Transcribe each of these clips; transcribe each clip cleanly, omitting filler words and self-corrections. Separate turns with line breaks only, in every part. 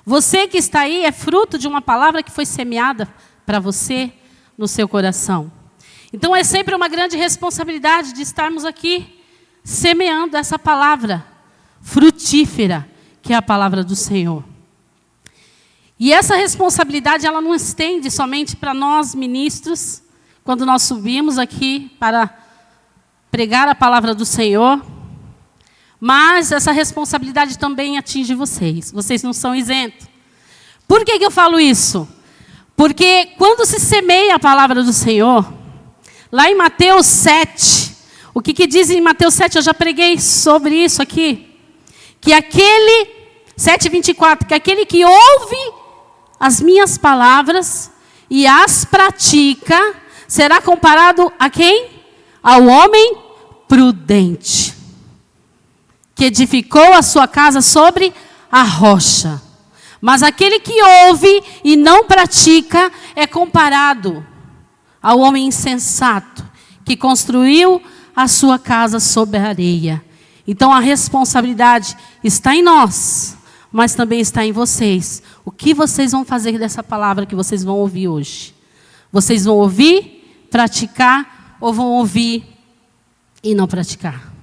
Você que está aí é fruto de uma palavra que foi semeada para você no seu coração. Então é sempre uma grande responsabilidade de estarmos aqui semeando essa palavra frutífera, que é a palavra do Senhor. E essa responsabilidade, ela não estende somente para nós ministros, quando nós subimos aqui para pregar a palavra do Senhor, mas essa responsabilidade também atinge vocês. Vocês não são isentos. Por que eu falo isso? Porque quando se semeia a palavra do Senhor, lá em Mateus 7, o que diz em Mateus 7, eu já preguei sobre isso aqui, que aquele, 7:24, que aquele que ouve as minhas palavras e as pratica, será comparado a quem? Ao homem prudente, que edificou a sua casa sobre a rocha. Mas aquele que ouve e não pratica é comparado ao homem insensato, que construiu a sua casa sobre a areia. Então a responsabilidade está em nós, mas também está em vocês. O que vocês vão fazer dessa palavra que vocês vão ouvir hoje? Vocês vão ouvir, praticar, ou vão ouvir e não praticar?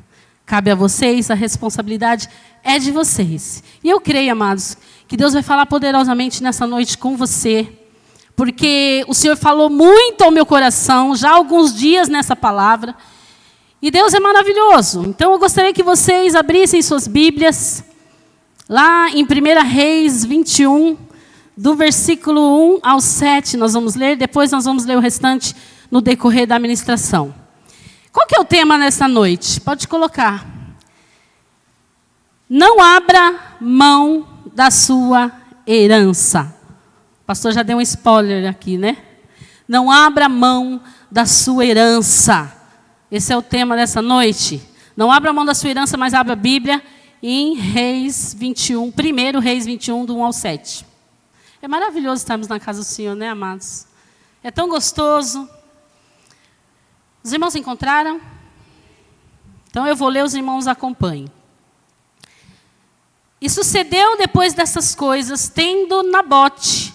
Cabe a vocês, a responsabilidade é de vocês. E eu creio, amados, que Deus vai falar poderosamente nessa noite com você, porque o Senhor falou muito ao meu coração, já há alguns dias nessa palavra, e Deus é maravilhoso. Então eu gostaria que vocês abrissem suas Bíblias, lá em 1 Reis 21, do versículo 1 ao 7, nós vamos ler, depois nós vamos ler o restante no decorrer da ministração. Qual que é o tema nessa noite? Pode colocar. Não abra mão da sua herança. O pastor já deu um spoiler aqui, né? Não abra mão da sua herança. Esse é o tema dessa noite. Não abra mão da sua herança, mas abra a Bíblia em Reis 21, 1 Reis 21, do 1 ao 7. É maravilhoso estarmos na casa do Senhor, né, amados? É tão gostoso. Os irmãos encontraram? Então eu vou ler, os irmãos acompanhem. E sucedeu depois dessas coisas, tendo Nabote,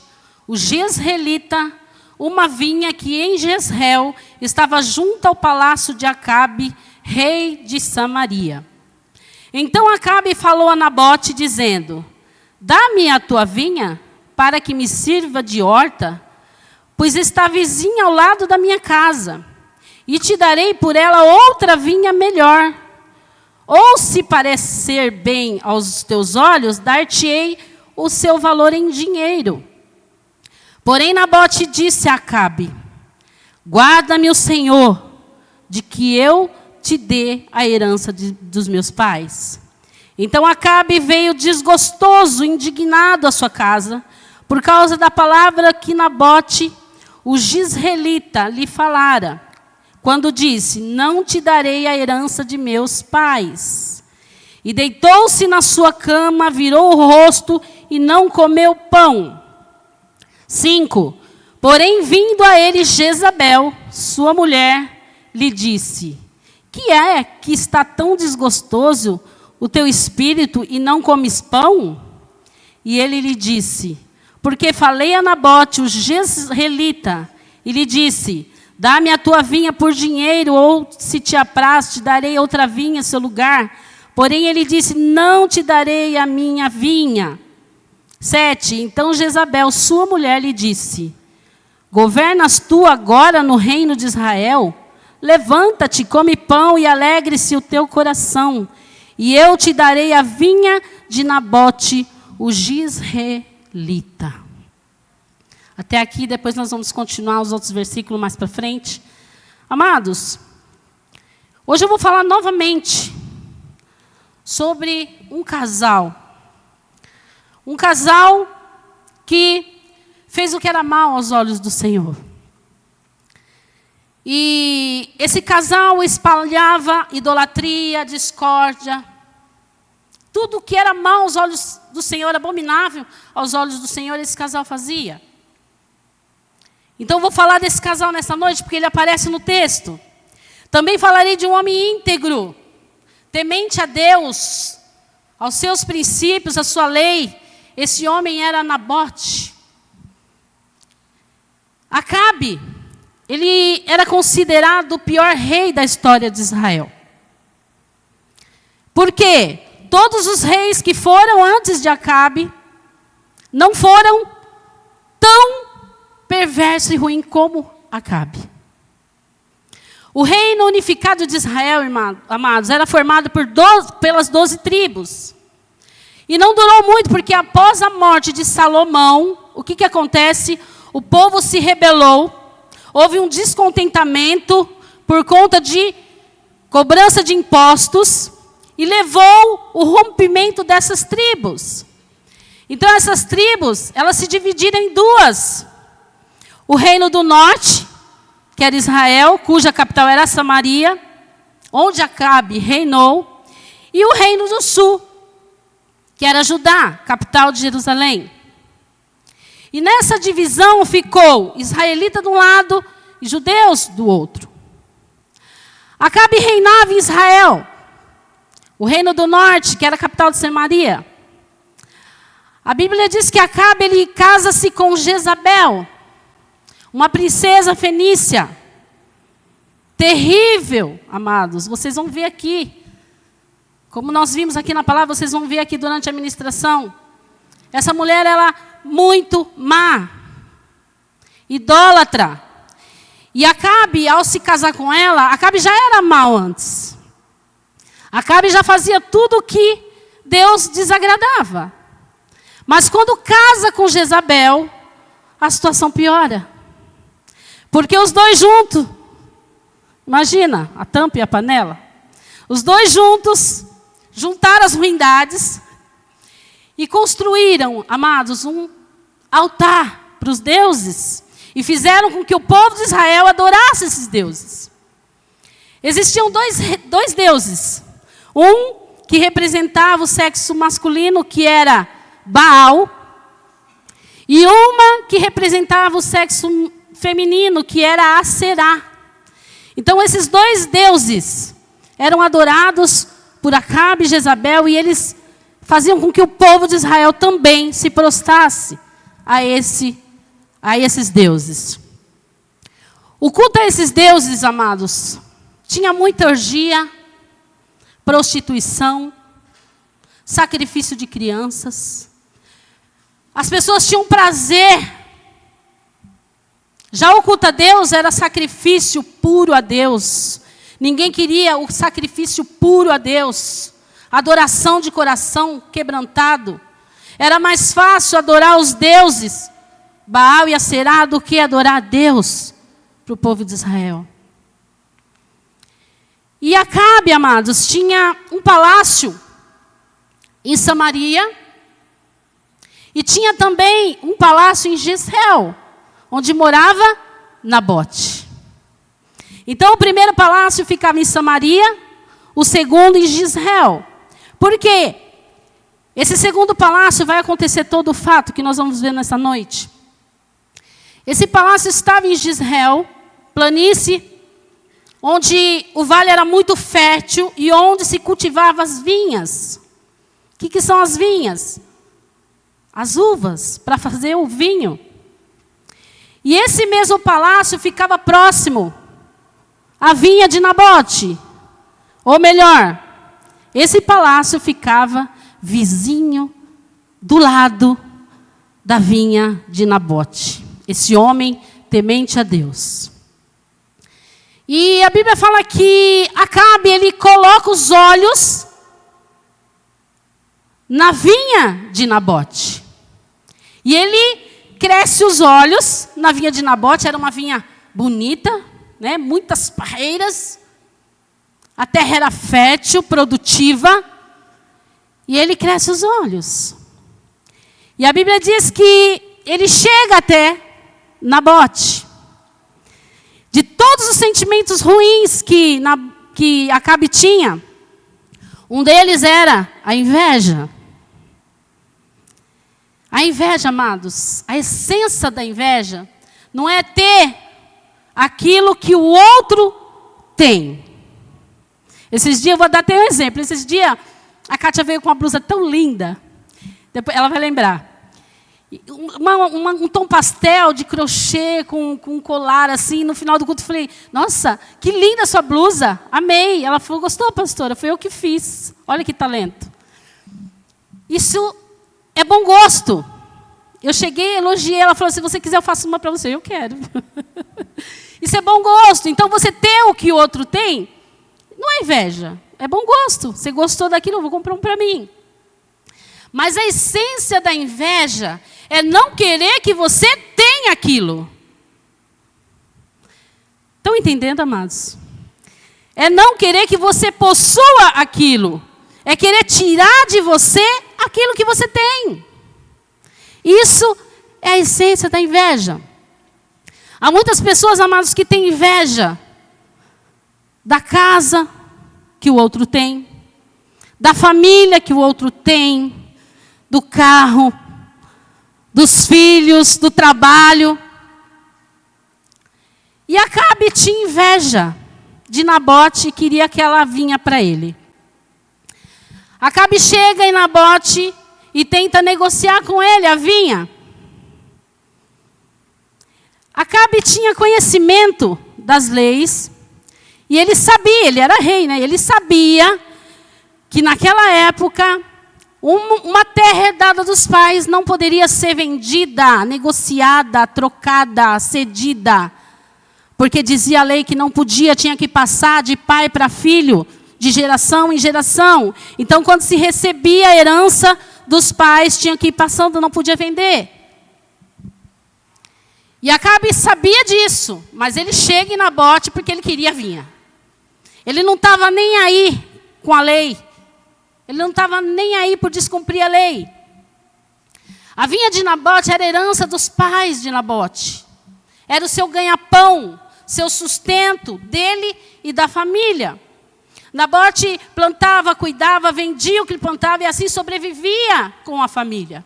o jezreelita, uma vinha que em Jezreel estava junto ao palácio de Acabe, rei de Samaria. Então Acabe falou a Nabote, dizendo: dá-me a tua vinha, para que me sirva de horta, pois está vizinha ao lado da minha casa, e te darei por ela outra vinha melhor. Ou se parecer bem aos teus olhos, dar-te-ei o seu valor em dinheiro. Porém Nabote disse a Acabe: guarda-me o Senhor, de que eu te dê a herança dos meus pais. Então Acabe veio desgostoso, indignado à sua casa, por causa da palavra que Nabote, o jezreelita, lhe falara, quando disse: não te darei a herança de meus pais. E deitou-se na sua cama, virou o rosto e não comeu pão. 5. Porém, vindo a ele Jezabel, sua mulher, lhe disse: que é que está tão desgostoso o teu espírito e não comes pão? E ele lhe disse: porque falei a Nabote, o jezreelita, e lhe disse: dá-me a tua vinha por dinheiro, ou se te apraz, te darei outra vinha em seu lugar. Porém ele disse: não te darei a minha vinha. 7. Então Jezabel, sua mulher, lhe disse: governas tu agora no reino de Israel? Levanta-te, come pão e alegre-se o teu coração, e eu te darei a vinha de Nabote, o jezreelita. Até aqui, depois nós vamos continuar os outros versículos mais para frente. Amados, hoje eu vou falar novamente sobre um casal. Um casal que fez o que era mal aos olhos do Senhor. E esse casal espalhava idolatria, discórdia. Tudo que era mal aos olhos do Senhor, abominável aos olhos do Senhor, esse casal fazia. Então eu vou falar desse casal nessa noite, porque ele aparece no texto. Também falarei de um homem íntegro, temente a Deus, aos seus princípios, à sua lei, esse homem era Nabote. Acabe, ele era considerado o pior rei da história de Israel. Por quê? Todos os reis que foram antes de Acabe não foram tão perverso e ruim como Acabe. O reino unificado de Israel, amados, era formado pelas 12 tribos. E não durou muito, porque após a morte de Salomão, o que acontece? O povo se rebelou, houve um descontentamento por conta de cobrança de impostos, e levou o rompimento dessas tribos. Então essas tribos, elas se dividiram em duas. O reino do norte, que era Israel, cuja capital era Samaria, onde Acabe reinou, e o reino do sul, que era Judá, capital de Jerusalém. E nessa divisão ficou israelita de um lado e judeus do outro. Acabe reinava em Israel, o reino do norte, que era a capital de Samaria. A Bíblia diz que Acabe, ele casa-se com Jezabel, uma princesa fenícia. Terrível, amados. Vocês vão ver aqui. Como nós vimos aqui na palavra, vocês vão ver aqui durante a ministração. Essa mulher, ela muito má. Idólatra. E Acabe, ao se casar com ela, Acabe já era mau antes. Acabe já fazia tudo o que Deus desagradava. Mas quando casa com Jezabel, a situação piora. Porque os dois juntos, imagina, a tampa e a panela. Os dois juntos, juntaram as ruindades e construíram, amados, um altar para os deuses. E fizeram com que o povo de Israel adorasse esses deuses. Existiam dois deuses. Um que representava o sexo masculino, que era Baal. E uma que representava o sexo feminino, que era Aserá. Então esses dois deuses eram adorados por Acabe e Jezabel, e eles faziam com que o povo de Israel também se prostrasse a esses deuses. O culto a esses deuses, amados, tinha muita orgia, prostituição, sacrifício de crianças. As pessoas tinham prazer. Já o culto a Deus era sacrifício puro a Deus. Ninguém queria o sacrifício puro a Deus. Adoração de coração quebrantado. Era mais fácil adorar os deuses, Baal e Aserá, do que adorar a Deus para o povo de Israel. E Acabe, amados, tinha um palácio em Samaria. E tinha também um palácio em Jezreel, onde morava Nabote. Então o primeiro palácio ficava em Samaria, o segundo em Jezreel. Por quê? Esse segundo palácio vai acontecer todo o fato que nós vamos ver nessa noite. Esse palácio estava em Jezreel, planície, onde o vale era muito fértil e onde se cultivavam as vinhas. O que são as vinhas? As uvas, para fazer o vinho. E esse mesmo palácio ficava próximo à vinha de Nabote. Ou melhor, esse palácio ficava vizinho do lado da vinha de Nabote. Esse homem temente a Deus. E a Bíblia fala que Acabe, ele coloca os olhos na vinha de Nabote. E ele cresce os olhos na vinha de Nabote. Era uma vinha bonita, né? Muitas parreiras. A terra era fértil, produtiva. E ele cresce os olhos. E a Bíblia diz que ele chega até Nabote. De todos os sentimentos ruins que Acabe tinha, um deles era a inveja. A inveja, amados, a essência da inveja não é ter aquilo que o outro tem. Esses dias, eu vou dar até um exemplo. Esses dias, a Kátia veio com uma blusa tão linda. Depois ela vai lembrar. Um tom pastel de crochê com um colar assim. No final do culto eu falei, nossa, que linda a sua blusa. Amei. Ela falou, gostou, pastora? Foi eu que fiz. Olha que talento. Isso é bom gosto. Eu cheguei, elogiei, ela falou, se você quiser eu faço uma para você. Eu quero. Isso é bom gosto. Então você ter o que o outro tem, não é inveja. É bom gosto. Você gostou daquilo, eu vou comprar um para mim. Mas a essência da inveja é não querer que você tenha aquilo. Estão entendendo, amados? É não querer que você possua aquilo. É querer tirar de você aquilo que você tem. Isso é a essência da inveja. Há muitas pessoas, amados, que têm inveja da casa que o outro tem, da família que o outro tem, do carro, dos filhos, do trabalho. E Acabe tinha inveja de Nabote e queria aquela vinha para ele. Acabe chega em Nabote e tenta negociar com ele a vinha. Acabe tinha conhecimento das leis e ele sabia, ele era rei, né? Ele sabia que naquela época uma terra herdada dos pais não poderia ser vendida, negociada, trocada, cedida. Porque dizia a lei que não podia, tinha que passar de pai para filho, de geração em geração. Então, quando se recebia a herança dos pais, tinha que ir passando, não podia vender. E Acabe sabia disso, mas ele chega em Nabote porque ele queria a vinha. Ele não estava nem aí com a lei. Ele não estava nem aí por descumprir a lei. A vinha de Nabote era a herança dos pais de Nabote. Era o seu ganha-pão, seu sustento dele e da família. Nabote plantava, cuidava, vendia o que ele plantava e assim sobrevivia com a família.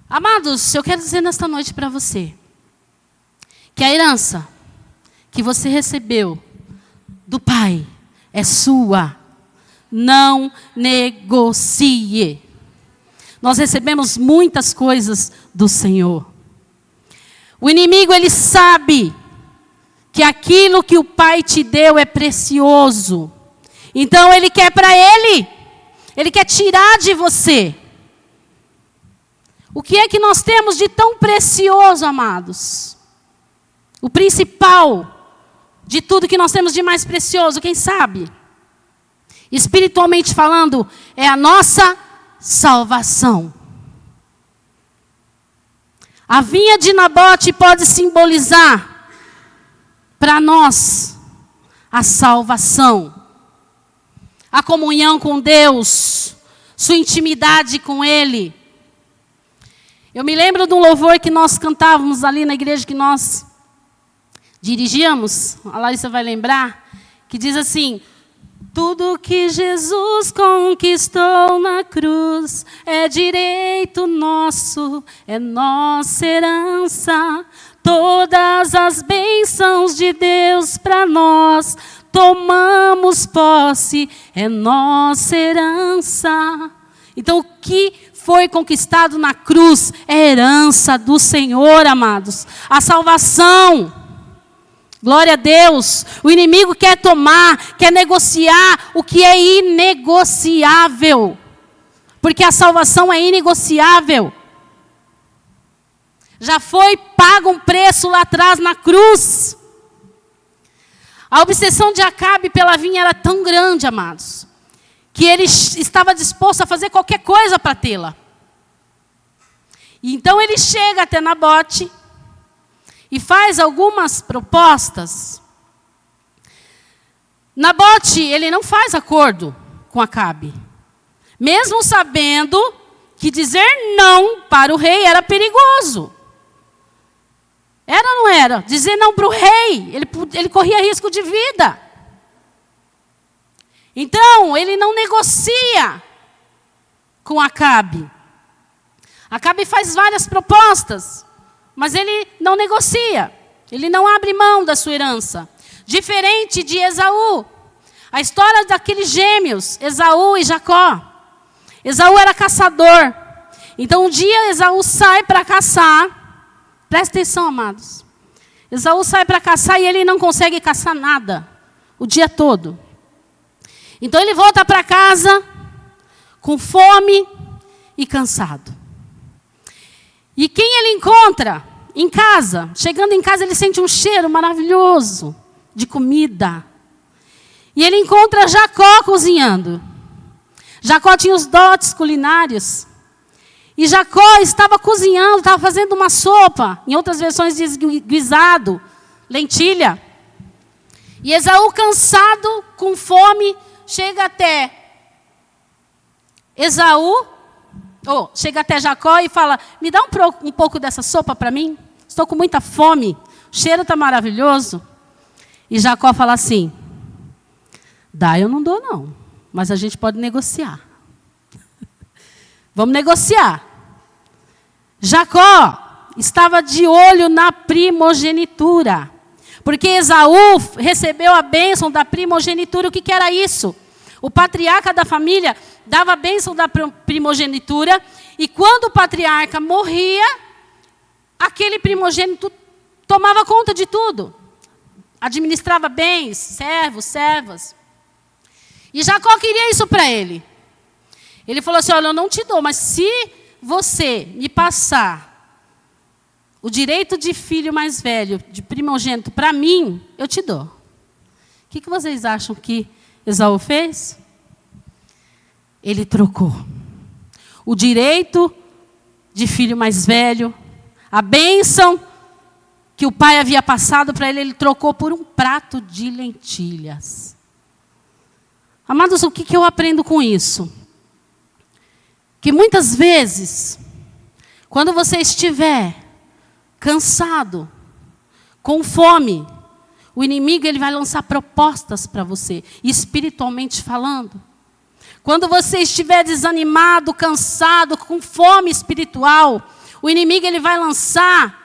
Amados, eu quero dizer nesta noite para você que a herança que você recebeu do Pai é sua. Não negocie. Nós recebemos muitas coisas do Senhor. O inimigo, ele sabe que aquilo que o Pai te deu é precioso. Então, ele quer para ele. Ele quer tirar de você. O que é que nós temos de tão precioso, amados? O principal de tudo que nós temos de mais precioso, quem sabe? Espiritualmente falando, é a nossa salvação. A vinha de Nabote pode simbolizar para nós a salvação, a comunhão com Deus, sua intimidade com Ele. Eu me lembro de um louvor que nós cantávamos ali na igreja que nós dirigíamos, a Larissa vai lembrar, que diz assim: tudo que Jesus conquistou na cruz é direito nosso, é nossa herança. Todas as bênçãos de Deus para nós, tomamos posse, é nossa herança. Então, o que foi conquistado na cruz é herança do Senhor, amados. A salvação. Glória a Deus. O inimigo quer tomar, quer negociar o que é inegociável. Porque a salvação é inegociável. Já foi pago um preço lá atrás na cruz. A obsessão de Acabe pela vinha era tão grande, amados, que ele estava disposto a fazer qualquer coisa para tê-la. Então ele chega até Nabote e faz algumas propostas. Nabote, ele não faz acordo com Acabe. Mesmo sabendo que dizer não para o rei era perigoso. Era ou não era? Dizer não para o rei, ele corria risco de vida. Então, ele não negocia com Acabe. Acabe faz várias propostas, mas ele não negocia. Ele não abre mão da sua herança. Diferente de Esaú. A história daqueles gêmeos, Esaú e Jacó. Esaú era caçador. Então um dia Esaú sai para caçar. Presta atenção, amados. Esaú sai para caçar e ele não consegue caçar nada. O dia todo. Então ele volta para casa com fome e cansado. E quem ele encontra? Em casa. Chegando em casa ele sente um cheiro maravilhoso de comida. E ele encontra Jacó cozinhando. Jacó tinha os dotes culinários. E Jacó estava cozinhando, estava fazendo uma sopa. Em outras versões diz guisado, lentilha. E Esaú, cansado, com fome, chega até chega até Jacó e fala: me dá um pouco dessa sopa para mim? Estou com muita fome, o cheiro está maravilhoso. E Jacó fala assim: dá, eu não dou não, mas a gente pode negociar. Vamos negociar. Jacó estava de olho na primogenitura. Porque Esaú recebeu a bênção da primogenitura. O que era isso? O patriarca da família dava a bênção da primogenitura. E quando o patriarca morria, aquele primogênito tomava conta de tudo. Administrava bens, servos, servas. E Jacó queria isso para ele. Ele falou assim: olha, eu não te dou, mas se você me passar o direito de filho mais velho, de primogênito, para mim, eu te dou. O que vocês acham que Esaú fez? Ele trocou o direito de filho mais velho, a bênção que o pai havia passado para ele, ele trocou por um prato de lentilhas. Amados, o que eu aprendo com isso? Que muitas vezes, quando você estiver cansado, com fome, o inimigo ele vai lançar propostas para você, espiritualmente falando. Quando você estiver desanimado, cansado, com fome espiritual, o inimigo ele vai lançar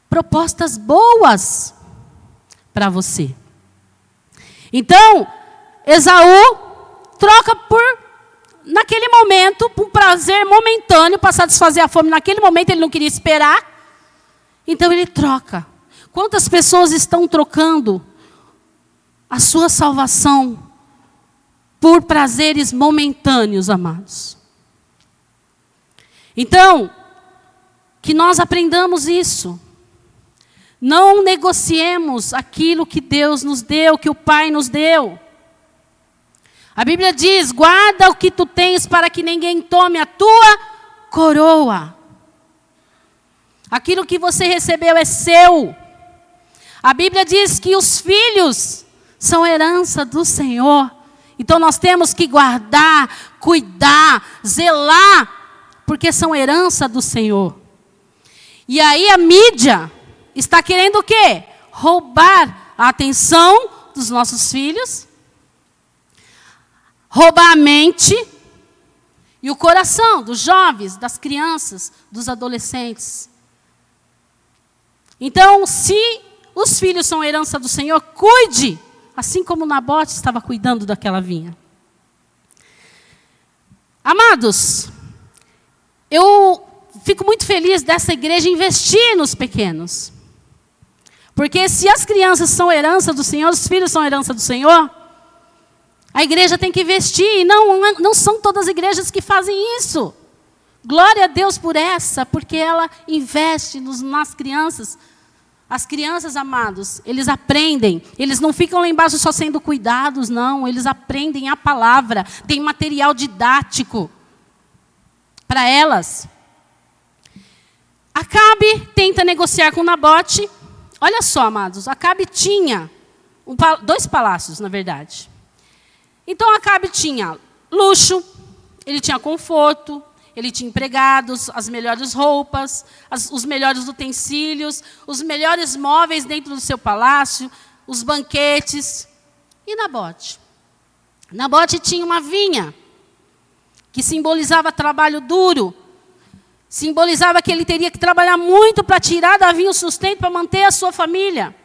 propostas boas para você. Então, Esaú troca naquele momento, por um prazer momentâneo, para satisfazer a fome. Naquele momento ele não queria esperar. Então ele troca. Quantas pessoas estão trocando a sua salvação por prazeres momentâneos, amados? Então, que nós aprendamos isso. Não negociemos aquilo que Deus nos deu, que o Pai nos deu. A Bíblia diz: guarda o que tu tens para que ninguém tome a tua coroa. Aquilo que você recebeu é seu. A Bíblia diz que os filhos são herança do Senhor. Então nós temos que guardar, cuidar, zelar, porque são herança do Senhor. E aí a mídia está querendo o quê? Roubar a atenção dos nossos filhos, roubar a mente e o coração dos jovens, das crianças, dos adolescentes. Então, se os filhos são herança do Senhor, cuide, assim como Nabote estava cuidando daquela vinha. Amados, eu fico muito feliz dessa igreja investir nos pequenos. Porque se as crianças são herança do Senhor, os filhos são herança do Senhor, a igreja tem que investir. E não são todas as igrejas que fazem isso. Glória a Deus por essa, porque ela investe nas crianças. As crianças, amados, eles aprendem. Eles não ficam lá embaixo só sendo cuidados, não. Eles aprendem a palavra. Tem material didático para elas. Acabe tenta negociar com Nabote. Olha só, amados, Acabe tinha 2 palácios, na verdade. Então Acabe tinha luxo, ele tinha conforto, ele tinha empregados, as melhores roupas, os melhores utensílios, os melhores móveis dentro do seu palácio, os banquetes. E Nabote? Nabote tinha uma vinha, que simbolizava trabalho duro, simbolizava que ele teria que trabalhar muito para tirar da vinha o sustento, para manter a sua família.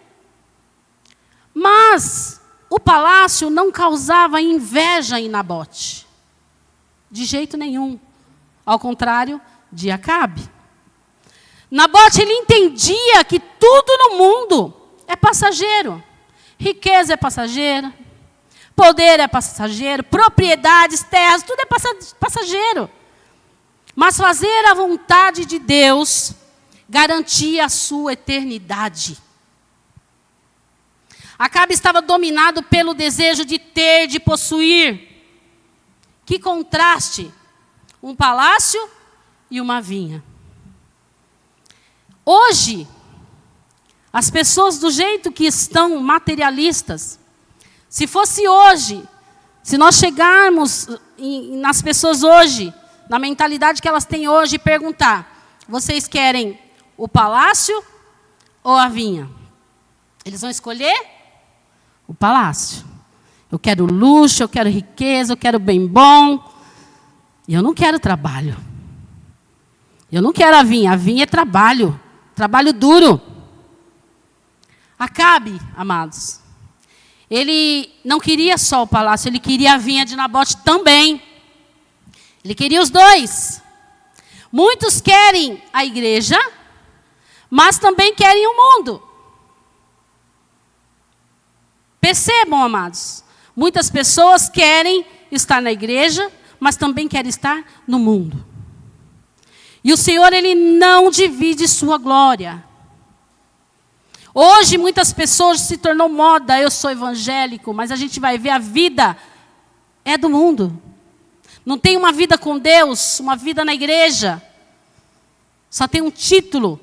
Mas o palácio não causava inveja em Nabote. De jeito nenhum. Ao contrário de Acabe. Nabote, ele entendia que tudo no mundo é passageiro. Riqueza é passageira, poder é passageiro, propriedades, terras, tudo é passageiro. Mas fazer a vontade de Deus garantia a sua eternidade. Acabe estava dominado pelo desejo de ter, de possuir. Que contraste! Um palácio e uma vinha. Hoje, as pessoas do jeito que estão materialistas, se fosse hoje, se nós chegarmos nas pessoas hoje, na mentalidade que elas têm hoje, e perguntar, vocês querem o palácio ou a vinha? Eles vão escolher o palácio. Eu quero luxo, eu quero riqueza, eu quero bem bom. E eu não quero trabalho. Eu não quero a vinha é trabalho. Trabalho duro. Acabe, amados, ele não queria só o palácio, ele queria a vinha de Nabote também. Ele queria os dois. Muitos querem a igreja, mas também querem o mundo. Percebam, amados, muitas pessoas querem estar na igreja, mas também querem estar no mundo. E o Senhor, ele não divide sua glória. Hoje, muitas pessoas se tornou moda, eu sou evangélico, mas a gente vai ver a vida é do mundo. Não tem uma vida com Deus, uma vida na igreja. Só tem um título.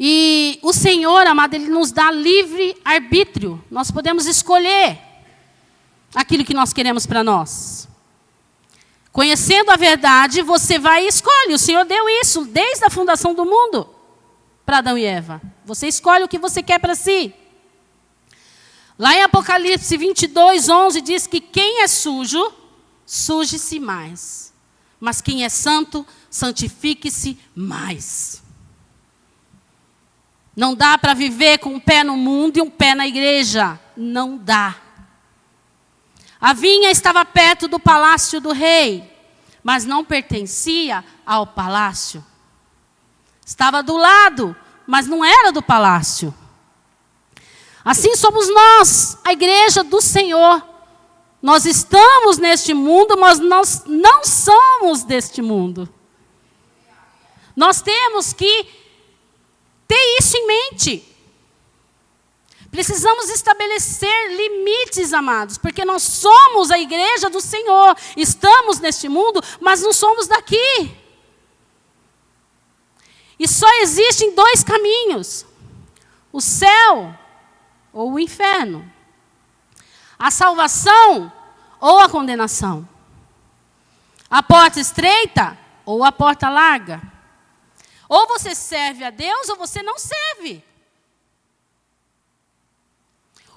E o Senhor, amado, ele nos dá livre arbítrio. Nós podemos escolher aquilo que nós queremos para nós. Conhecendo a verdade, você vai e escolhe. O Senhor deu isso desde a fundação do mundo para Adão e Eva. Você escolhe o que você quer para si. Lá em Apocalipse 22, 11, diz que quem é sujo, suje-se mais. Mas quem é santo, santifique-se mais. Não dá para viver com um pé no mundo e um pé na igreja. Não dá. A vinha estava perto do palácio do rei, mas não pertencia ao palácio. Estava do lado, mas não era do palácio. Assim somos nós, a igreja do Senhor. Nós estamos neste mundo, mas nós não somos deste mundo. Nós temos que ter isso em mente. Precisamos estabelecer limites, amados, porque nós somos a igreja do Senhor. Estamos neste mundo, mas não somos daqui. E só existem dois caminhos: o céu ou o inferno. A salvação ou a condenação. A porta estreita ou a porta larga. Ou você serve a Deus ou você não serve.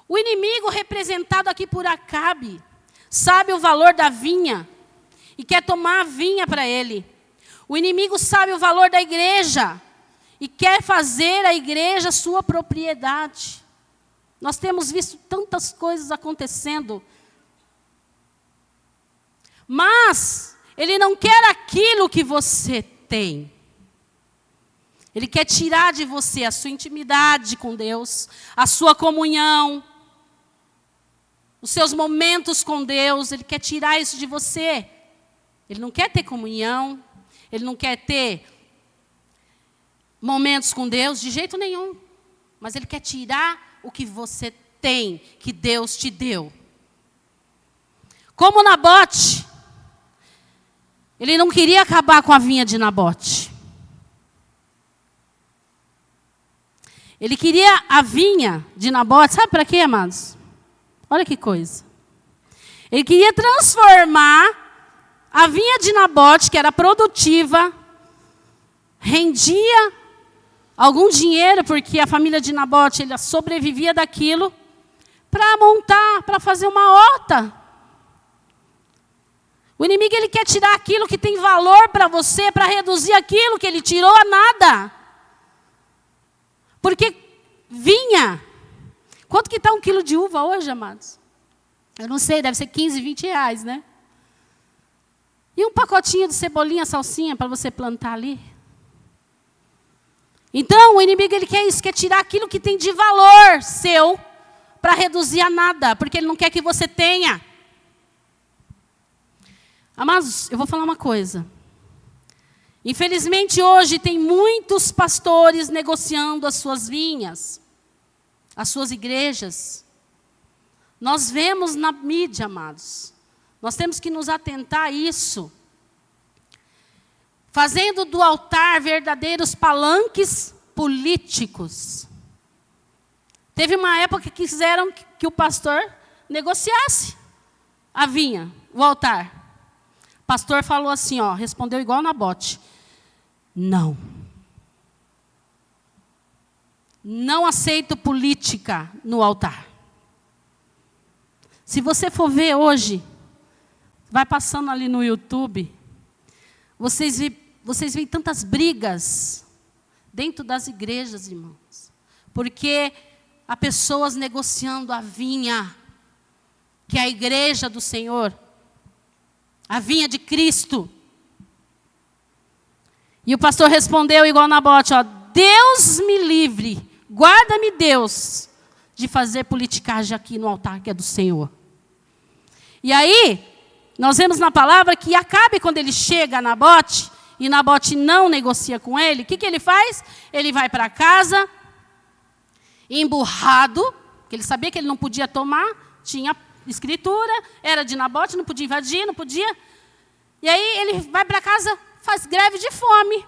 O inimigo, representado aqui por Acabe, sabe o valor da vinha e quer tomar a vinha para ele. O inimigo sabe o valor da igreja e quer fazer a igreja sua propriedade. Nós temos visto tantas coisas acontecendo. Mas ele não quer aquilo que você tem. Ele quer tirar de você a sua intimidade com Deus, a sua comunhão, os seus momentos com Deus. Ele quer tirar isso de você. Ele não quer ter comunhão, ele não quer ter momentos com Deus de jeito nenhum. Mas ele quer tirar o que você tem, que Deus te deu. Como Nabote, ele não queria acabar com a vinha de Nabote. Ele queria a vinha de Nabote, sabe para quê, amados? Olha que coisa. Ele queria transformar a vinha de Nabote, que era produtiva, rendia algum dinheiro, porque a família de Nabote ele sobrevivia daquilo, para montar, para fazer uma horta. O inimigo ele quer tirar aquilo que tem valor para você, para reduzir aquilo que ele tirou a nada. Porque vinha. Quanto que está 1 quilo de uva hoje, amados? Eu não sei, deve ser 15, 20 reais, né? E um pacotinho de cebolinha, salsinha para você plantar ali. Então, o inimigo ele quer isso, quer tirar aquilo que tem de valor seu para reduzir a nada, porque ele não quer que você tenha. Amados, eu vou falar uma coisa. Infelizmente, hoje tem muitos pastores negociando as suas vinhas, as suas igrejas. Nós vemos na mídia, amados. Nós temos que nos atentar a isso. Fazendo do altar verdadeiros palanques políticos. Teve uma época que quiseram que o pastor negociasse a vinha, o altar. O pastor falou assim, ó, respondeu igual Nabote. Não. Não aceito política no altar. Se você for ver hoje, vai passando ali no YouTube, vocês veem tantas brigas dentro das igrejas, irmãos. Porque há pessoas negociando a vinha, que é a igreja do Senhor. A vinha de Cristo. E o pastor respondeu igual Nabote, ó, Deus me livre, guarda-me Deus, de fazer politicagem aqui no altar que é do Senhor. E aí, nós vemos na palavra que Acabe, quando ele chega a Nabote, e Nabote não negocia com ele, o que ele faz? Ele vai para casa, emburrado, porque ele sabia que ele não podia tomar, tinha escritura, era de Nabote, não podia invadir, não podia. E aí ele vai para casa, faz greve de fome.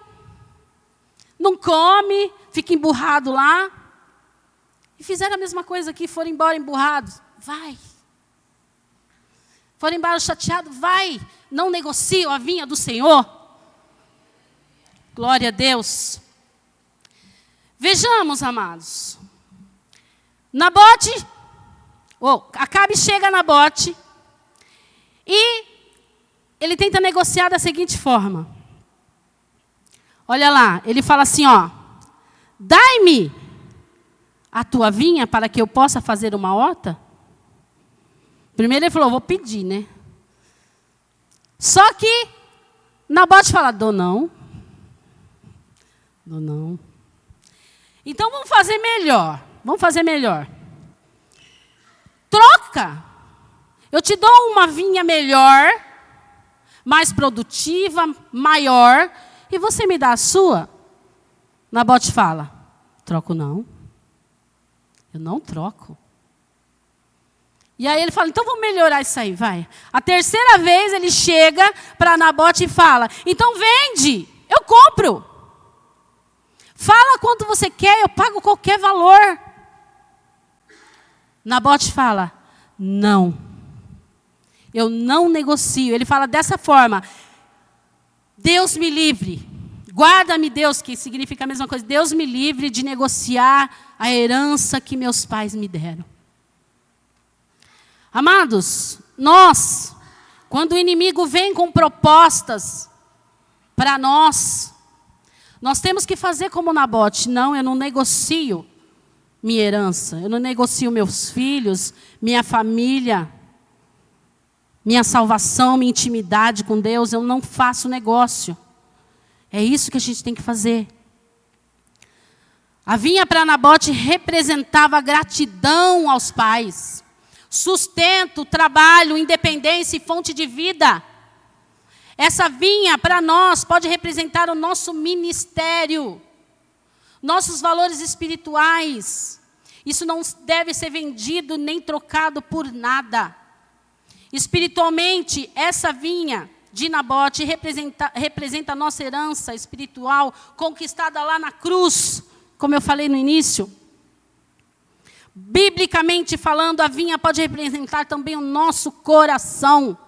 Não come, fica emburrado lá. E fizeram a mesma coisa aqui, foram embora emburrados. Vai. Foram embora chateados, vai. Não negociam a vinha do Senhor. Glória a Deus. Vejamos, amados. Nabote, Acabe chega a Nabote e ele tenta negociar da seguinte forma. Olha lá, ele fala assim, ó, dai-me a tua vinha para que eu possa fazer uma horta? Primeiro ele falou, vou pedir, né? Só que Nabote fala, dou não. Dou não. Então vamos fazer melhor. Vamos fazer melhor. Troca. Eu te dou uma vinha melhor, mais produtiva, maior, e você me dá a sua? Nabote fala, troco não. Eu não troco. E aí ele fala, então vamos melhorar isso aí, vai. A terceira vez ele chega para Nabote e fala, então vende, eu compro. Fala quanto você quer, eu pago qualquer valor. Nabote fala, não. Eu não negocio. Ele fala dessa forma, Deus me livre. Guarda-me Deus, que significa a mesma coisa. Deus me livre de negociar a herança que meus pais me deram. Amados, nós, quando o inimigo vem com propostas para nós temos que fazer como Nabote. Não, eu não negocio minha herança. Eu não negocio meus filhos, minha família, minha salvação, minha intimidade com Deus. Eu não faço negócio. É isso que a gente tem que fazer. A vinha para Nabote representava gratidão aos pais. Sustento, trabalho, independência e fonte de vida. Essa vinha para nós pode representar o nosso ministério. Nossos valores espirituais. Isso não deve ser vendido nem trocado por nada. Espiritualmente, essa vinha de Nabote representa a nossa herança espiritual conquistada lá na cruz, como eu falei no início. Biblicamente falando, a vinha pode representar também o nosso coração.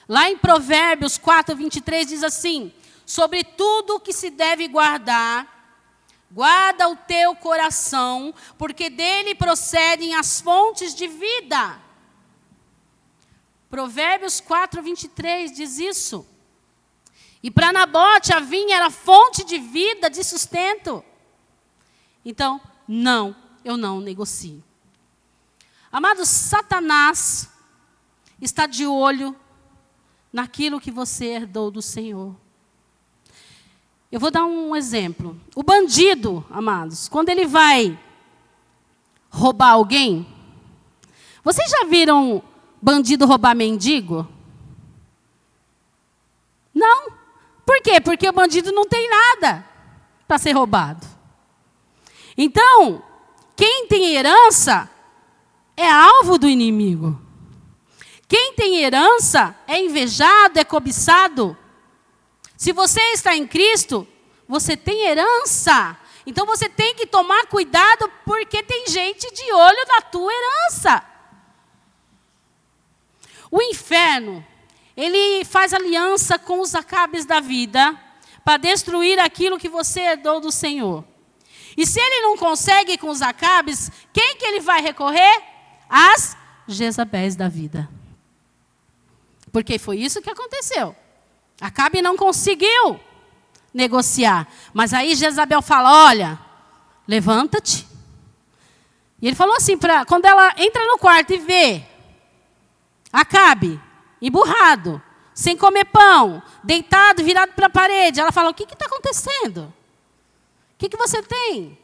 Lá em Provérbios 4, 23 diz assim, sobre tudo o que se deve guardar, guarda o teu coração, porque dele procedem as fontes de vida. Provérbios 4, 23 diz isso. E para Nabote a vinha era fonte de vida, de sustento. Então, não, eu não negocio. Amados, Satanás está de olho naquilo que você herdou do Senhor. Eu vou dar um exemplo. O bandido, amados, quando ele vai roubar alguém, vocês já viram bandido roubar mendigo? Não. Por quê? Porque o bandido não tem nada para ser roubado. Então, quem tem herança é alvo do inimigo. Quem tem herança é invejado, é cobiçado. Se você está em Cristo, você tem herança. Então você tem que tomar cuidado, porque tem gente de olho na tua herança. O inferno, ele faz aliança com os Acabes da vida para destruir aquilo que você herdou do Senhor. E se ele não consegue com os Acabes, quem que ele vai recorrer? As Jezabéis da vida. Porque foi isso que aconteceu. Acabe não conseguiu negociar. Mas aí Jezabel fala, olha, levanta-te. E ele falou assim, quando ela entra no quarto e vê Acabe emburrado, sem comer pão, deitado, virado para a parede, ela fala, o que está acontecendo? O que você tem?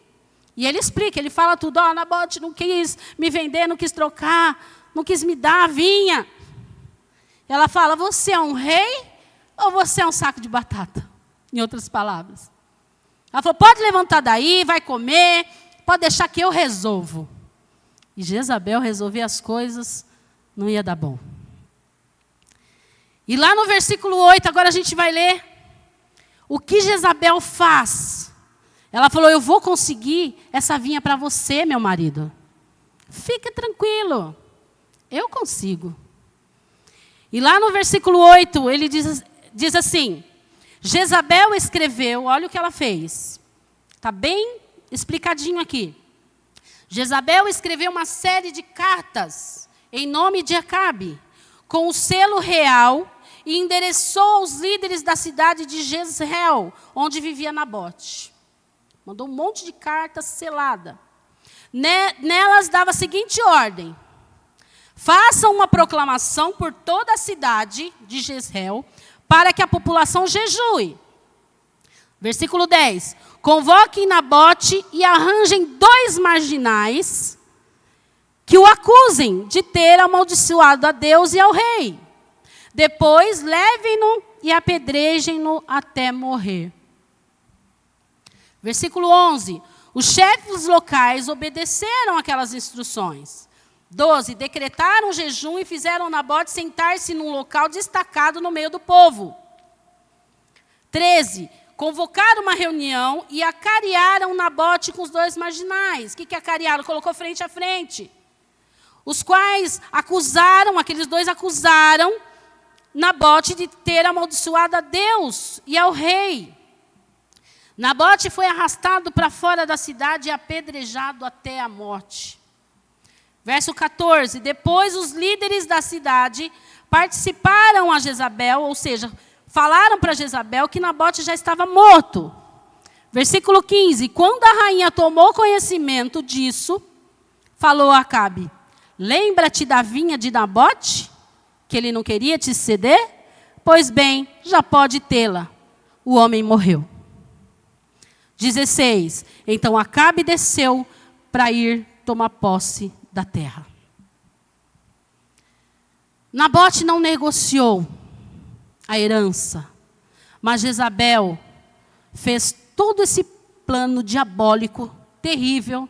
E ele explica, ele fala tudo, Nabote não quis me vender, não quis trocar, não quis me dar a vinha. Ela fala, você é um rei ou você é um saco de batata? Em outras palavras. Ela falou, pode levantar daí, vai comer, pode deixar que eu resolvo. E Jezabel resolver as coisas, não ia dar bom. E lá no versículo 8, agora a gente vai ler o que Jezabel faz. Ela falou, eu vou conseguir essa vinha para você, meu marido. Fica tranquilo, eu consigo. E lá no versículo 8, ele diz assim, Jezabel escreveu, olha o que ela fez. Está bem explicadinho aqui. Jezabel escreveu uma série de cartas em nome de Acabe, com o selo real, e endereçou aos líderes da cidade de Jezreel, onde vivia Nabote. Mandou um monte de cartas selada. Nelas dava a seguinte ordem. Façam uma proclamação por toda a cidade de Jezreel, para que a população jejue. Versículo 10. Convoquem Nabote e arranjem 2 marginais que o acusem de ter amaldiçoado a Deus e ao rei. Depois, levem-no e apedrejem-no até morrer. Versículo 11. Os chefes locais obedeceram aquelas instruções. 12. Decretaram jejum e fizeram Nabote sentar-se num local destacado no meio do povo. 13. Convocaram uma reunião e acarearam Nabote com os 2 marginais. O que acarearam? Colocou frente a frente. Os quais aqueles 2 acusaram Nabote de ter amaldiçoado a Deus e ao rei. Nabote foi arrastado para fora da cidade e apedrejado até a morte. Verso 14. Depois os líderes da cidade participaram a Jezabel, ou seja, falaram para Jezabel que Nabote já estava morto. Versículo 15. Quando a rainha tomou conhecimento disso, falou a Acabe, lembra-te da vinha de Nabote, que ele não queria te ceder? Pois bem, já pode tê-la. O homem morreu. 16. Então Acabe desceu para ir tomar posse da terra. Nabote não negociou a herança, mas Jezabel fez todo esse plano diabólico, terrível,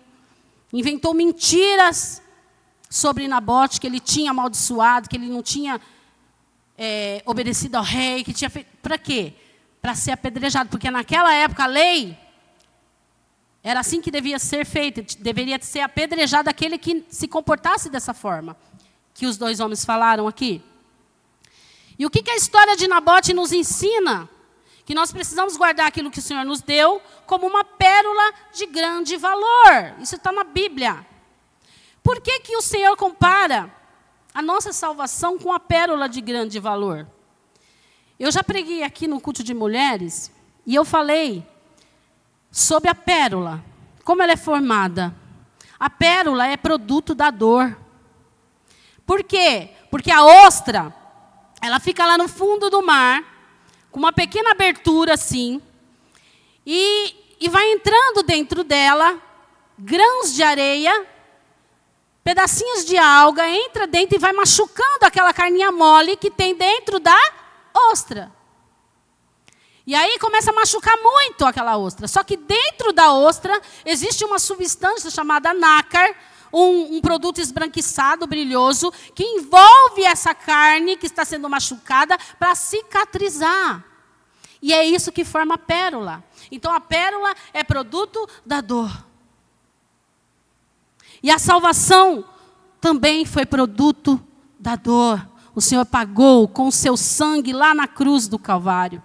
inventou mentiras sobre Nabote, que ele tinha amaldiçoado, que ele não tinha obedecido ao rei, que tinha feito... Para quê? Para ser apedrejado, porque naquela época a lei era assim que devia ser feita, deveria ser apedrejado aquele que se comportasse dessa forma, que os 2 homens falaram aqui. E o que a história de Nabote nos ensina? Que nós precisamos guardar aquilo que o Senhor nos deu como uma pérola de grande valor. Isso está na Bíblia. Por que o Senhor compara a nossa salvação com a pérola de grande valor? Eu já preguei aqui no culto de mulheres e eu falei sobre a pérola, como ela é formada. A pérola é produto da dor. Por quê? Porque a ostra, ela fica lá no fundo do mar, com uma pequena abertura assim, e vai entrando dentro dela grãos de areia, pedacinhos de alga, entra dentro e vai machucando aquela carninha mole que tem dentro da ostra. E aí começa a machucar muito aquela ostra. Só que dentro da ostra existe uma substância chamada nácar, um produto esbranquiçado, brilhoso, que envolve essa carne que está sendo machucada para cicatrizar. E é isso que forma a pérola. Então a pérola é produto da dor. E a salvação também foi produto da dor. O Senhor pagou com o seu sangue lá na cruz do Calvário.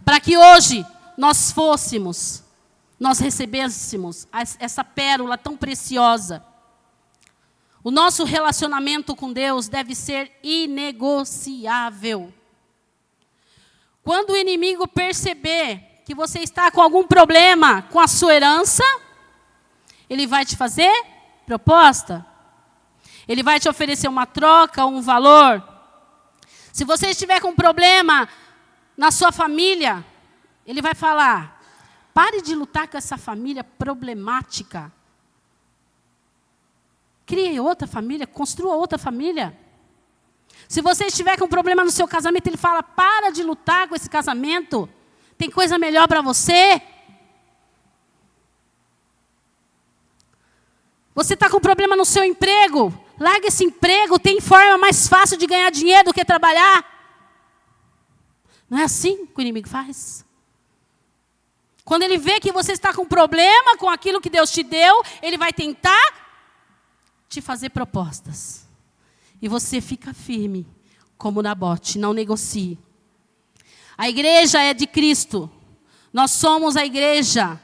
Para que hoje nós recebêssemos essa pérola tão preciosa. O nosso relacionamento com Deus deve ser inegociável. Quando o inimigo perceber que você está com algum problema com a sua herança, ele vai te fazer proposta. Ele vai te oferecer uma troca, um valor. Se você estiver com um problema na sua família, ele vai falar: pare de lutar com essa família problemática. Crie outra família, construa outra família. Se você estiver com um problema no seu casamento, ele fala: para de lutar com esse casamento. Tem coisa melhor para você. Você está com problema no seu emprego. Larga esse emprego, tem forma mais fácil de ganhar dinheiro do que trabalhar. Não é assim que o inimigo faz? Quando ele vê que você está com problema com aquilo que Deus te deu, ele vai tentar te fazer propostas. E você fica firme, como Nabote, não negocie. A igreja é de Cristo. Nós somos a igreja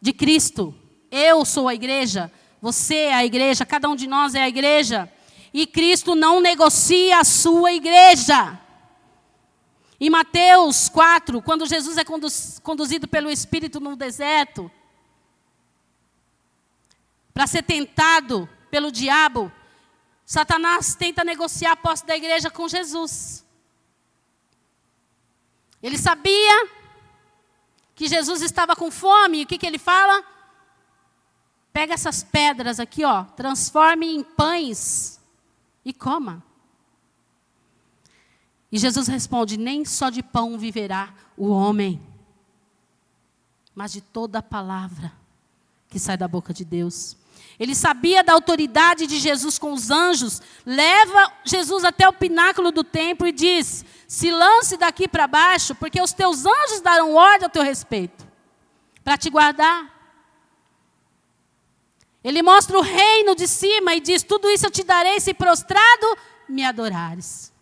de Cristo. Eu sou a igreja, você é a igreja, cada um de nós é a igreja. E Cristo não negocia a sua igreja. Em Mateus 4, quando Jesus é conduzido pelo Espírito no deserto, para ser tentado pelo diabo, Satanás tenta negociar a posse da igreja com Jesus. Ele sabia que Jesus estava com fome, e o que ele fala? Pega essas pedras aqui, transforme em pães e coma. E Jesus responde: nem só de pão viverá o homem, mas de toda a palavra que sai da boca de Deus. Ele sabia da autoridade de Jesus com os anjos, leva Jesus até o pináculo do templo e diz: se lance daqui para baixo, porque os teus anjos darão ordem ao teu respeito, para te guardar. Ele mostra o reino de cima e diz: tudo isso eu te darei se prostrado me adorares.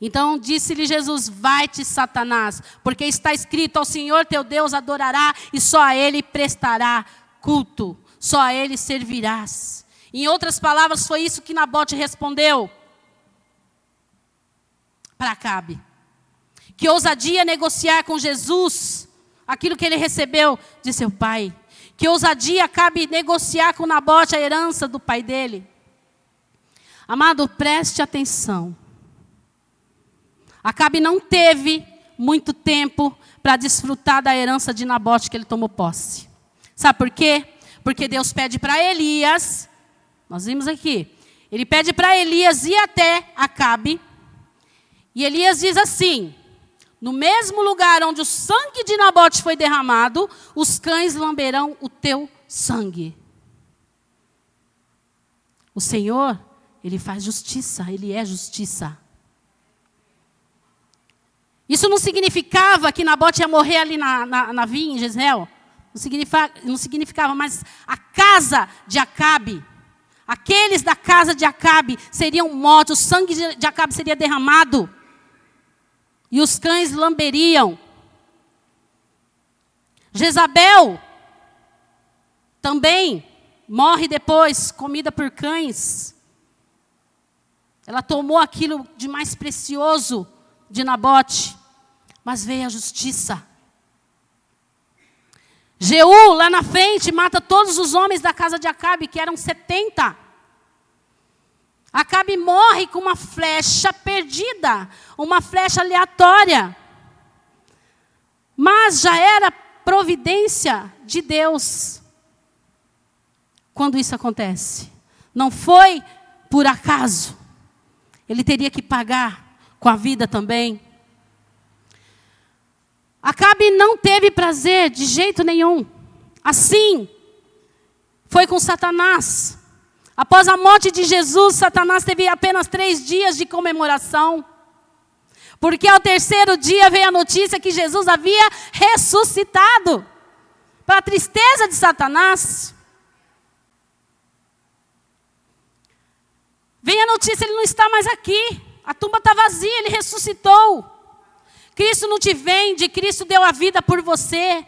Então disse-lhe Jesus: vai-te, Satanás, porque está escrito: ao Senhor teu Deus adorará e só a Ele prestará culto, só a Ele servirás. Em outras palavras, foi isso que Nabote respondeu para Acabe. Que ousadia negociar com Jesus aquilo que ele recebeu de seu pai. Que ousadia Acabe negociar com Nabote a herança do pai dele. Amado, preste atenção. Acabe não teve muito tempo para desfrutar da herança de Nabote que ele tomou posse. Sabe por quê? Porque Deus pede para Elias, nós vimos aqui, ele pede para Elias ir até Acabe, e Elias diz assim: no mesmo lugar onde o sangue de Nabote foi derramado, os cães lamberão o teu sangue. O Senhor, Ele faz justiça, Ele é justiça. Isso não significava que Nabote ia morrer ali na vinha em Jezreel. Não significava, mas a casa de Acabe, aqueles da casa de Acabe seriam mortos, o sangue de Acabe seria derramado. E os cães lamberiam. Jezabel também morre depois, comida por cães. Ela tomou aquilo de mais precioso de Nabote. Mas veio a justiça. Jeú, lá na frente, mata todos os homens da casa de Acabe, que eram 70. Acabe morre com uma flecha perdida, uma flecha aleatória. Mas já era providência de Deus quando isso acontece. Não foi por acaso. Ele teria que pagar com a vida também. Acabe não teve prazer de jeito nenhum. Assim foi com Satanás. Após a morte de Jesus, Satanás teve apenas 3 dias de comemoração. Porque ao 3º dia veio a notícia que Jesus havia ressuscitado. Para a tristeza de Satanás. Vem a notícia, ele não está mais aqui. A tumba está vazia, ele ressuscitou. Cristo não te vende, Cristo deu a vida por você.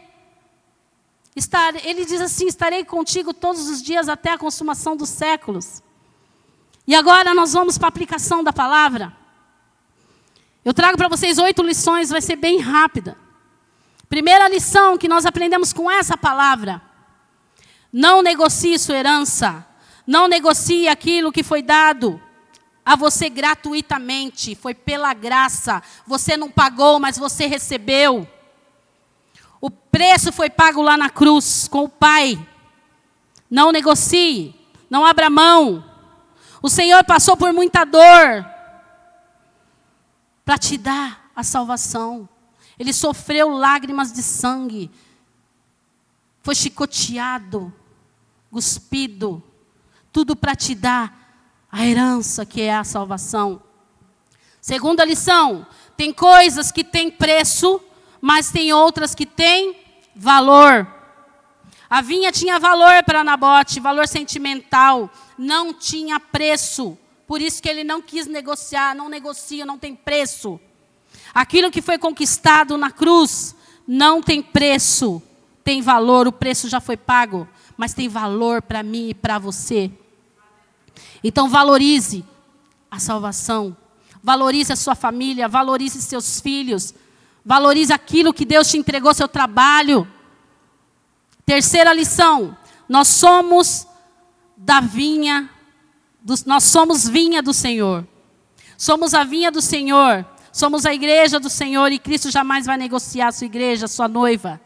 Ele diz assim, estarei contigo todos os dias até a consumação dos séculos. E agora nós vamos para a aplicação da palavra. Eu trago para vocês 8 lições, vai ser bem rápida. Primeira lição que nós aprendemos com essa palavra. Não negocie sua herança. Não negocie aquilo que foi dado a você gratuitamente. Foi pela graça. Você não pagou, mas você recebeu. O preço foi pago lá na cruz com o Pai. Não negocie. Não abra mão. O Senhor passou por muita dor para te dar a salvação. Ele sofreu lágrimas de sangue. Foi chicoteado, cuspido. Tudo para te dar a herança que é a salvação. Segunda lição. Tem coisas que têm preço, mas tem outras que têm valor. A vinha tinha valor para Nabote, valor sentimental. Não tinha preço. Por isso que ele não quis negociar, não negocia, não tem preço. Aquilo que foi conquistado na cruz não tem preço, tem valor, o preço já foi pago, mas tem valor para mim e para você. Então valorize a salvação, valorize a sua família, valorize seus filhos, valorize aquilo que Deus te entregou, seu trabalho. Terceira lição, nós somos da vinha. Nós somos vinha do Senhor. Somos a vinha do Senhor. Somos a igreja do Senhor e Cristo jamais vai negociar a sua igreja, a sua noiva.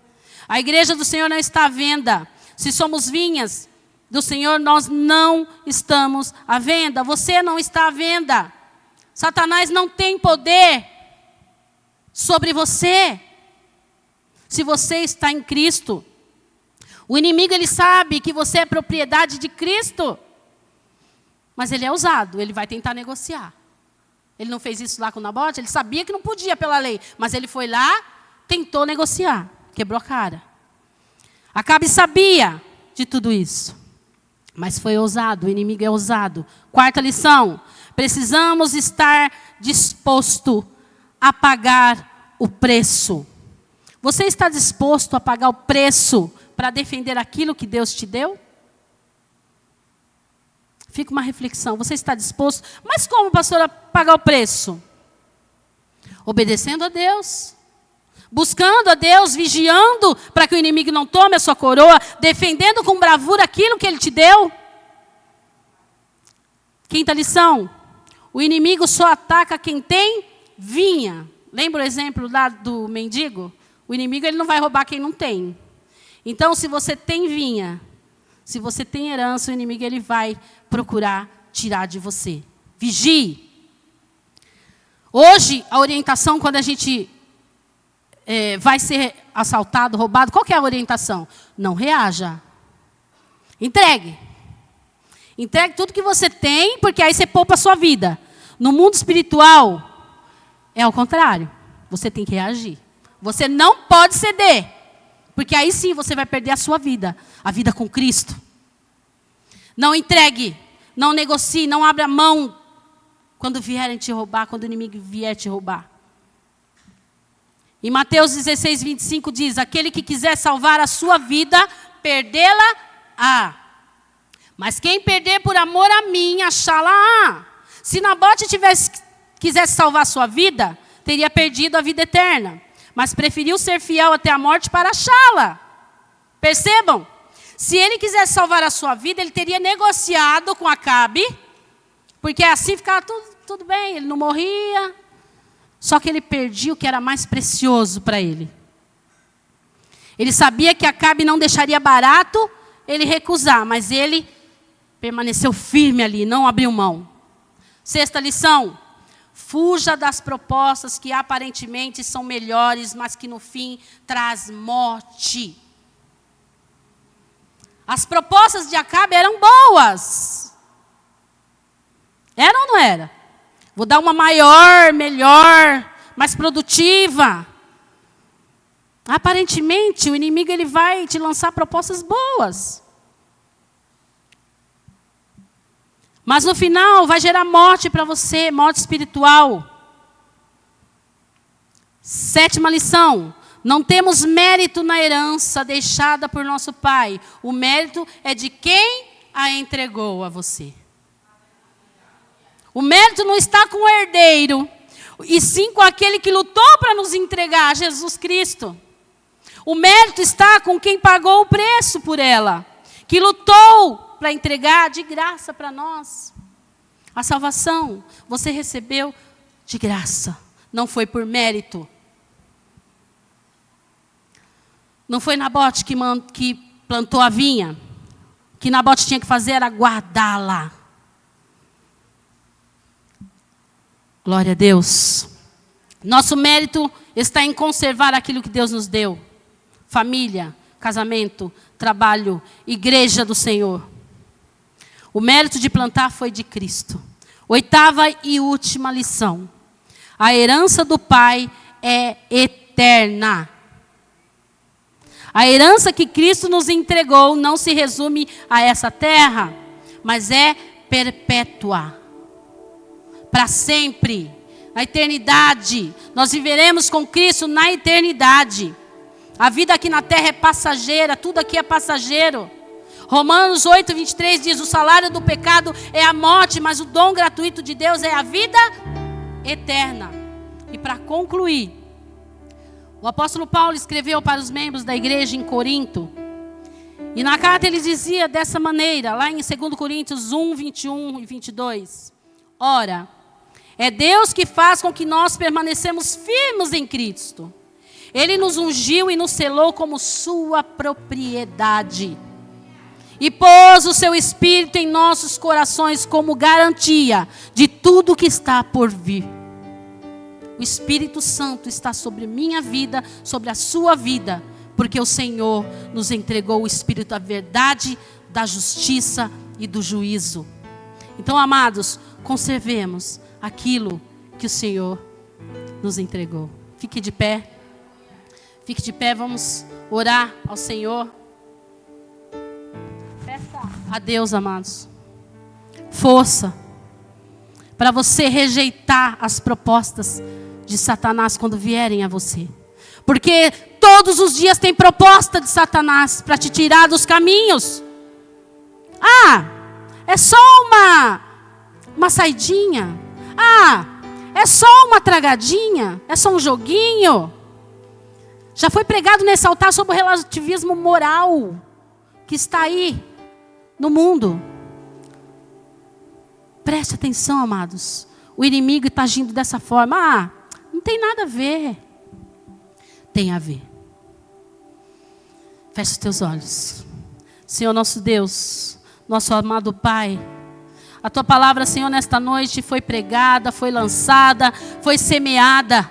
A igreja do Senhor não está à venda. Se somos vinhas do Senhor, nós não estamos à venda. Você não está à venda. Satanás não tem poder sobre você. Se você está em Cristo. O inimigo, ele sabe que você é propriedade de Cristo. Mas ele é ousado, ele vai tentar negociar. Ele não fez isso lá com Nabote, ele sabia que não podia pela lei. Mas ele foi lá, tentou negociar, quebrou a cara. Acabe sabia de tudo isso. Mas foi ousado, o inimigo é ousado. Quarta lição, precisamos estar disposto a pagar o preço. Você está disposto a pagar o preço para defender aquilo que Deus te deu? Fica uma reflexão. Você está disposto? Mas como, pastor, a pagar o preço? Obedecendo a Deus. Buscando a Deus, vigiando para que o inimigo não tome a sua coroa. Defendendo com bravura aquilo que Ele te deu. Quinta lição. O inimigo só ataca quem tem vinha. Lembra o exemplo lá do mendigo? O inimigo, ele não vai roubar quem não tem. Então, se você tem vinha, se você tem herança, o inimigo, ele vai procurar tirar de você. Vigie. Hoje, a orientação, quando a gente vai ser assaltado, roubado, qual que é a orientação? Não reaja. Entregue. Entregue tudo que você tem, porque aí você poupa a sua vida. No mundo espiritual, é ao contrário. Você tem que reagir. Você não pode ceder. Porque aí sim você vai perder a sua vida. A vida com Cristo. Não entregue, não negocie, não abra mão quando vierem te roubar, quando o inimigo vier te roubar. Em Mateus 16, 25 diz, aquele que quiser salvar a sua vida, perdê-la-á. Mas quem perder por amor a mim, achá-la-á. Se Nabote quisesse salvar a sua vida, teria perdido a vida eterna. Mas preferiu ser fiel até a morte para achá-la. Percebam? Se ele quisesse salvar a sua vida, ele teria negociado com Acabe, Porque assim ficava tudo bem, ele não morria. Só que ele perdia o que era mais precioso para ele. Ele sabia que Acabe não deixaria barato ele recusar, mas ele permaneceu firme ali, não abriu mão. 6ª lição: fuja das propostas que aparentemente são melhores, mas que no fim traz morte. As propostas de Acabe eram boas. Era ou não era? Vou dar uma maior, melhor, mais produtiva. Aparentemente, o inimigo ele vai te lançar propostas boas. Mas no final vai gerar morte para você, morte espiritual. 7ª lição: não temos mérito na herança deixada por nosso pai. O mérito é de quem a entregou a você. O mérito não está com o herdeiro, e sim com aquele que lutou para nos entregar, Jesus Cristo. O mérito está com quem pagou o preço por ela, que lutou para entregar de graça para nós. A salvação você recebeu de graça, não foi por mérito. Não foi Nabote que plantou a vinha. O que Nabote tinha que fazer era guardá-la. Glória a Deus. Nosso mérito está em conservar aquilo que Deus nos deu. Família, casamento, trabalho, igreja do Senhor. O mérito de plantar foi de Cristo. 8ª e última lição: a herança do Pai é eterna. A herança que Cristo nos entregou não se resume a essa terra, mas é perpétua. Para sempre, na eternidade. Nós viveremos com Cristo na eternidade. A vida aqui na terra é passageira, tudo aqui é passageiro. Romanos 8:23 diz: o salário do pecado é a morte, mas o dom gratuito de Deus é a vida eterna. E para concluir, o apóstolo Paulo escreveu para os membros da igreja em Corinto. E na carta ele dizia dessa maneira, lá em 2 Coríntios 1:21 e 22. Ora, é Deus que faz com que nós permanecemos firmes em Cristo. Ele nos ungiu e nos selou como sua propriedade. E pôs o seu Espírito em nossos corações como garantia de tudo que está por vir. O Espírito Santo está sobre minha vida, sobre a sua vida, porque o Senhor nos entregou o Espírito da verdade, da justiça e do juízo. Então, amados, conservemos aquilo que o Senhor nos entregou. Fique de pé. Fique de pé, vamos orar ao Senhor. Peça a Deus, amados, força para você rejeitar as propostas de Satanás quando vierem a você. Porque todos os dias tem proposta de Satanás para te tirar dos caminhos. É só uma saidinha. É só uma tragadinha. É só um joguinho. Já foi pregado nesse altar sobre o relativismo moral que está aí no mundo. Preste atenção, amados. O inimigo está agindo dessa forma. Não tem nada a ver. Tem a ver. Feche os teus olhos. Senhor nosso Deus, nosso amado Pai, a Tua palavra, Senhor, nesta noite foi pregada, foi lançada, foi semeada.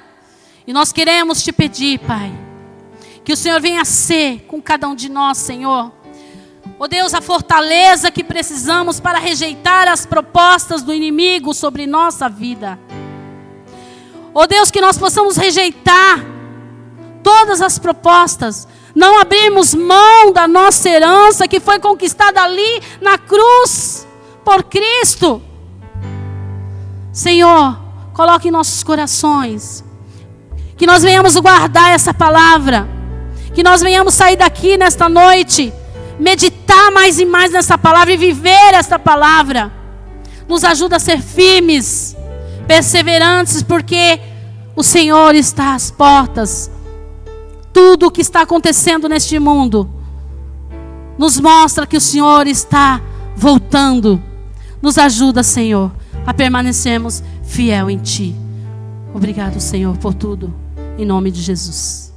E nós queremos Te pedir, Pai, que o Senhor venha ser com cada um de nós, Senhor. Ó Deus, a fortaleza que precisamos para rejeitar as propostas do inimigo sobre nossa vida. Ó Deus, que nós possamos rejeitar todas as propostas, não abrirmos mão da nossa herança que foi conquistada ali na cruz por Cristo. Senhor, coloque em nossos corações, que nós venhamos guardar essa palavra, que nós venhamos sair daqui nesta noite, meditar mais e mais nessa palavra e viver esta palavra. Nos ajuda a ser firmes, perseverantes, porque o Senhor está às portas. Tudo o que está acontecendo neste mundo nos mostra que o Senhor está voltando. Nos ajuda, Senhor, a permanecermos fiel em Ti. Obrigado, Senhor, por tudo. Em nome de Jesus.